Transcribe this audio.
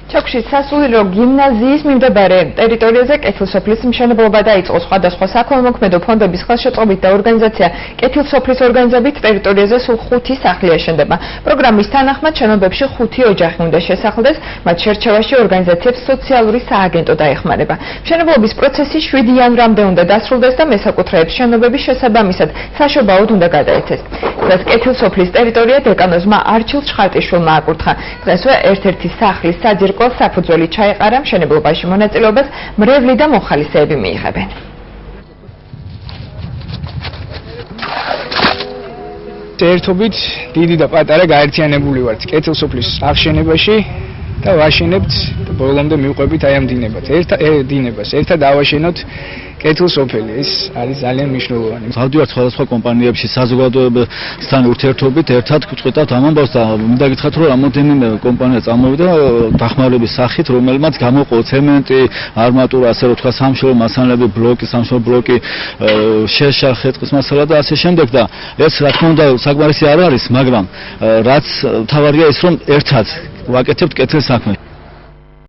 ჩოქში სასულიერო გიმნაზიის მიმდებარე ტერიტორიაზე კეთილსოფლის მშენებლობა დაიწყო. სხვადასხვა საქველმოქმედო ფონდების ხელშეწყობით და ორგანიზაცია კეთილსოფლის ორგანიზებით ტერიტორიაზე სულ 5 სახლი აშენდება. პროგრამის თანახმად შენობებში 5 ოჯახი უნდა შესახლდეს, მათ შერჩევაში ორგანიზაციებს სოციალური სააგენტო დაეხმარება. მშენებლობის პროცესი 7 იანვრამდე უნდა დასრულდეს და მესაკუთრეებს შენობების შესაბამისად საშობაოდ უნდა გადაეცეს. დღეს კეთილსოფლის ტერიტორია დეკანოზმა არჩილ ჩხარტიშვილმა აკურთხა. დღესვე ერთ-ერთი სახლის საძირკველს საფუძველი ჩაეყარა, მშენებლობაში მონაწილეობას მრევლი და მოხალისეები მიიღებენ. ერთობით დიდი და პატარა გაერთიანებული ვართ კეთილსოფლის აღშენებაში და ვაშენებთ და ბოლომდე მივყვებით აი ამ დინებას. ერთად ავაშენოთ კეთილსოფელი, ეს არის ძალიან მნიშვნელოვანი. ავდივართ სხვადასხვა კომპანიებში საზოგადოებასთან ურთიერთობით ერთად გვწყვეტავთ ამ ამბავს და მინდა გითხრათ, რომ რამოდენიმე კომპანია წამოვიდა დახმარების სახით, რომელმაც გამოყო ცემენტი, არმატურა, ასე რომ თქვა სამშობლო მასალები, ბლოკი, სამშობლო ბლოკი, შეშა, ხე-ტყის მასალა და ასე შემდეგ და ეს რა თქმა უნდა საკმარისი არ არის, მაგრამ რაც მთავარია ის, რომ ერთად ვაკეთებთ კეთილ საქმეს.